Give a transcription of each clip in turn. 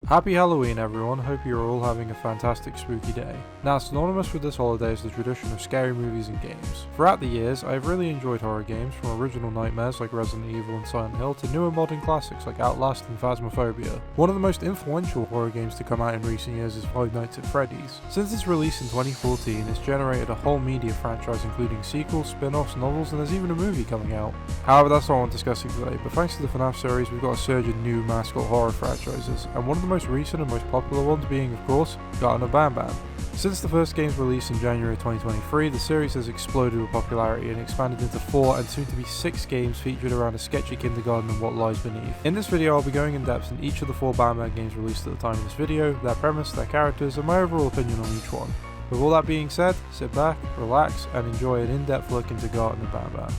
Happy Halloween everyone, hope you're all having a fantastic spooky day. Now synonymous with this holiday is the tradition of scary movies and games. Throughout the years, I've really enjoyed horror games, from original nightmares like Resident Evil and Silent Hill to newer modern classics like Outlast and Phasmophobia. One of the most influential horror games to come out in recent years is Five Nights at Freddy's. Since its release in 2014, it's generated a whole media franchise including sequels, spin-offs, novels, and there's even a movie coming out. However, that's not what I'm discussing today, but thanks to the FNAF series we've got a surge in new mascot horror franchises, and one of the most recent and most popular ones being, of course, Garten of Banban. Since the first game's release in January 2023, the series has exploded with popularity and expanded into 4 and soon to be 6 games featured around a sketchy kindergarten and what lies beneath. In this video I'll be going in depth in each of the 4 Banban games released at the time of this video, their premise, their characters, and my overall opinion on each one. With all that being said, sit back, relax, and enjoy an in-depth look into Garten of Banban.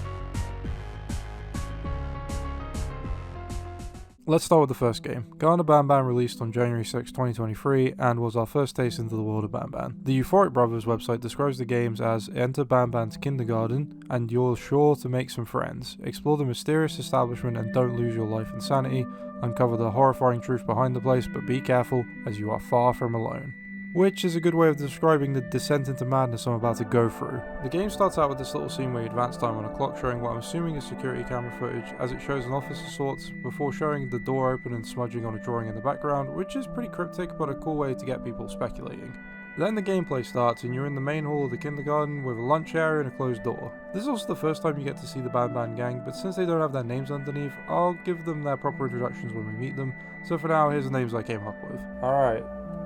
Let's start with the first game. Garten of Banban released on January 6, 2023 and was our first taste into the world of Banban. The Euphoric Brothers website describes the games as enter Banban's kindergarten and you're sure to make some friends, explore the mysterious establishment and don't lose your life and sanity, uncover the horrifying truth behind the place but be careful as you are far from alone. Which is a good way of describing the descent into madness I'm about to go through. The game starts out with this little scene where you advance time on a clock showing what I'm assuming is security camera footage as it shows an office of sorts before showing the door open and smudging on a drawing in the background, which is pretty cryptic but a cool way to get people speculating. Then the gameplay starts and you're in the main hall of the kindergarten with a lunch area and a closed door. This is also the first time you get to see the Banban gang, but since they don't have their names underneath, I'll give them their proper introductions when we meet them, so for now here's the names I came up with. Alright.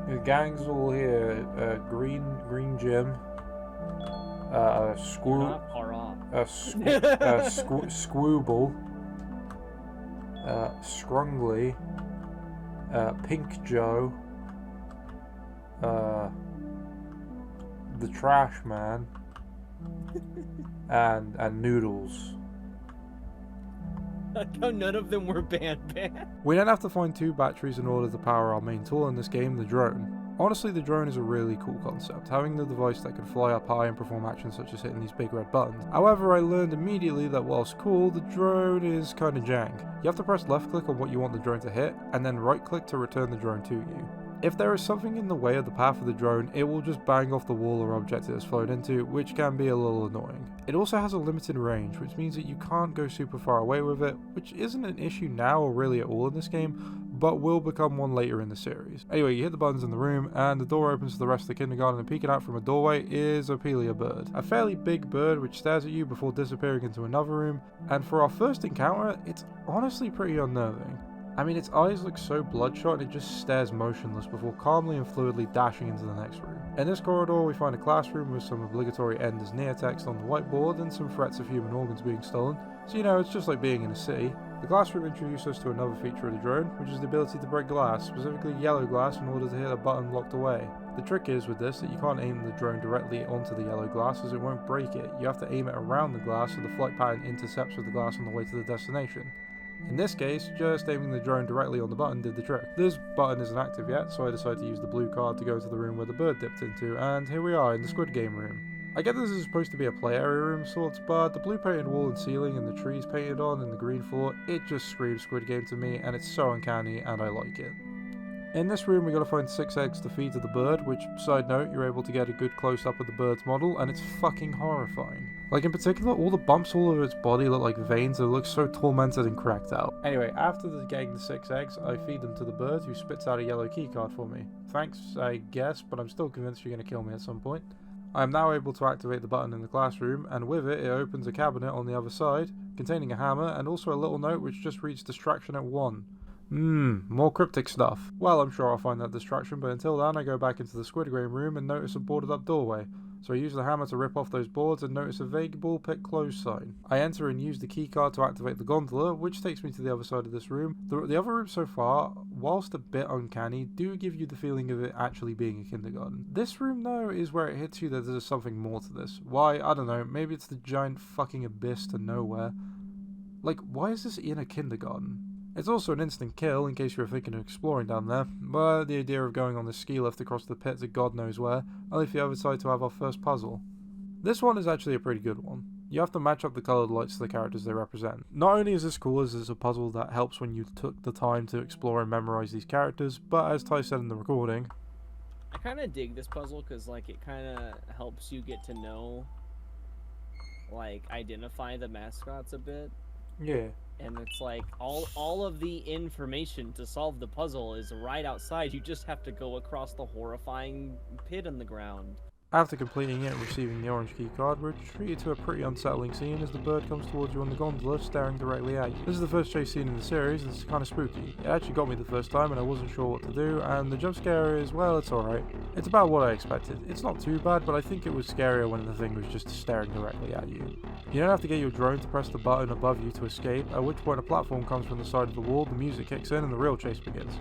The gang's all here. Green Jim. Squooble. Scrungly. Pink Joe. The Trash Man. and Noodles. How none of them were Banban. We then have to find 2 batteries in order to power our main tool in this game, the drone. Honestly, the drone is a really cool concept, having the device that can fly up high and perform actions such as hitting these big red buttons. However, I learned immediately that whilst cool, the drone is kinda jank. You have to press left click on what you want the drone to hit, and then right click to return the drone to you. If there is something in the way of the path of the drone, it will just bang off the wall or object it has flown into, which can be a little annoying. It also has a limited range, which means that you can't go super far away with it, which isn't an issue now or really at all in this game, but will become one later in the series. Anyway, you hit the buttons in the room, and the door opens to the rest of the kindergarten, and peeking out from a doorway is a Pelia bird. A fairly big bird which stares at you before disappearing into another room, and for our first encounter, it's honestly pretty unnerving. I mean, its eyes look so bloodshot and it just stares motionless before calmly and fluidly dashing into the next room. In this corridor we find a classroom with some obligatory end is near text on the whiteboard and some threats of human organs being stolen, so you know it's just like being in a city. The classroom introduces us to another feature of the drone, which is the ability to break glass, specifically yellow glass, in order to hit a button locked away. The trick is with this that you can't aim the drone directly onto the yellow glass as it won't break it. You have to aim it around the glass so the flight pattern intercepts with the glass on the way to the destination. In this case, just aiming the drone directly on the button did the trick. This button isn't active yet, so I decided to use the blue card to go into the room where the bird dipped into, and here we are in the Squid Game room. I get this is supposed to be a play area room of sorts, but the blue painted wall and ceiling and the trees painted on and the green floor, it just screams Squid Game to me, and it's so uncanny and I like it. In this room we gotta find 6 eggs to feed to the bird, which, side note, you're able to get a good close-up of the bird's model, and it's fucking horrifying. Like in particular, all the bumps all over its body look like veins and it looks so tormented and cracked out. Anyway, after getting the 6 eggs, I feed them to the bird, who spits out a yellow keycard for me. Thanks, I guess, but I'm still convinced you're gonna kill me at some point. I am now able to activate the button in the classroom, and with it, it opens a cabinet on the other side, containing a hammer, and also a little note which just reads distraction at 1. More cryptic stuff. Well, I'm sure I'll find that distraction, but until then I go back into the Squid Game room and notice a boarded up doorway. So I use the hammer to rip off those boards and notice a vague bullpit closed sign. I enter and use the keycard to activate the gondola, which takes me to the other side of this room. The other rooms so far, whilst a bit uncanny, do give you the feeling of it actually being a kindergarten. This room though is where it hits you that there's something more to this. Why? I don't know, maybe it's the giant fucking abyss to nowhere. Like, why is this in a kindergarten? It's also an instant kill in case you're thinking of exploring down there, but the idea of going on the ski lift across the pit to God knows where, only for the other side to have our first puzzle. This one is actually a pretty good one. You have to match up the coloured lights to the characters they represent. Not only is this cool as it's a puzzle that helps when you took the time to explore and memorise these characters, but as Ty said in the recording, I kind of dig this puzzle because, like, it kind of helps you get to know, like, identify the mascots a bit. yeah. And it's like all of the information to solve the puzzle is right outside. You just have to go across the horrifying pit in the ground. After completing it and receiving the orange key card, we're treated to a pretty unsettling scene as the bird comes towards you on the gondola, staring directly at you. This is the first chase scene in the series, and it's kind of spooky. It actually got me the first time and I wasn't sure what to do, and the jump scare is, well, it's alright. It's about what I expected. It's not too bad, but I think it was scarier when the thing was just staring directly at you. You don't have to get your drone to press the button above you to escape, at which point a platform comes from the side of the wall, the music kicks in, and the real chase begins.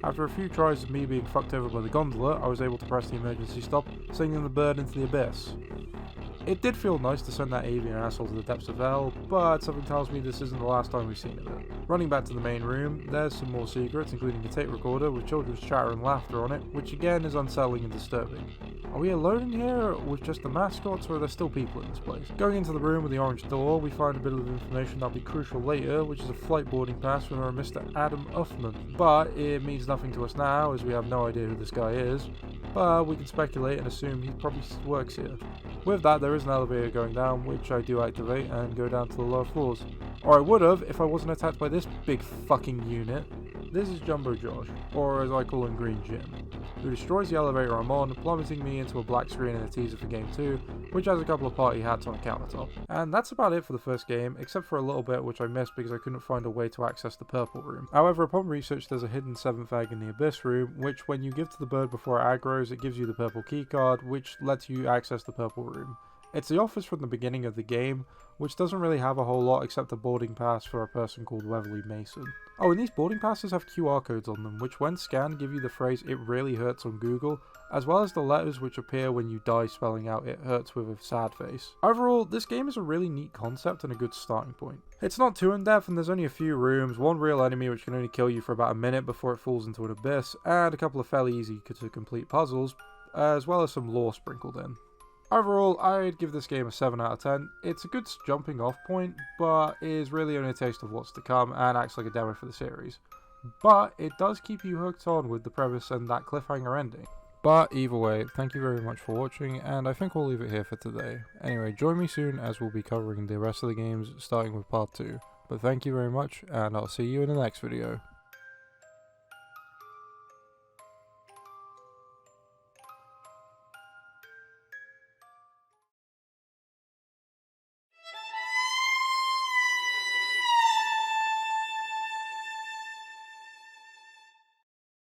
After a few tries of me being fucked over by the gondola, I was able to press the emergency stop, sending the bird into the abyss. It did feel nice to send that avian asshole to the depths of hell, but something tells me this isn't the last time we've seen of it. Running back to the main room, there's some more secrets, including a tape recorder with children's chatter and laughter on it, which again is unsettling and disturbing. Are we alone in here with just the mascots, or are there still people in this place? Going into the room with the orange door, we find a bit of information that'll be crucial later, which is a flight boarding pass from a Mr. Adam Uffman. But it means nothing to us now, as we have no idea who this guy is, but we can speculate and assume he probably works here. With that, there is an elevator going down, which I do activate and go down to the lower floors. Or I would have if I wasn't attacked by this big fucking unit. This is Jumbo Josh, or as I call him, Green Jim, who destroys the elevator I'm on, plummeting me into a black screen in a teaser for Game 2, which has a couple of party hats on a countertop. And that's about it for the first game, except for a little bit which I missed because I couldn't find a way to access the purple room. However, upon research there's a hidden 7th egg in the Abyss room, which when you give to the bird before it aggroes, it gives you the purple keycard, which lets you access the purple room. It's the office from the beginning of the game, which doesn't really have a whole lot except a boarding pass for a person called Weatherly Mason. Oh, and these boarding passes have QR codes on them, which when scanned give you the phrase "it really hurts" on Google, as well as the letters which appear when you die spelling out "it hurts" with a sad face. Overall, this game is a really neat concept and a good starting point. It's not too in-depth and there's only a few rooms, one real enemy which can only kill you for about a minute before it falls into an abyss, and a couple of fairly easy to complete puzzles, as well as some lore sprinkled in. Overall, I'd give this game a 7 out of 10. It's a good jumping off point, but is really only a taste of what's to come and acts like a demo for the series. But it does keep you hooked on with the premise and that cliffhanger ending. But either way, thank you very much for watching, and I think we'll leave it here for today. Anyway, join me soon as we'll be covering the rest of the games, starting with part 2. But thank you very much, and I'll see you in the next video.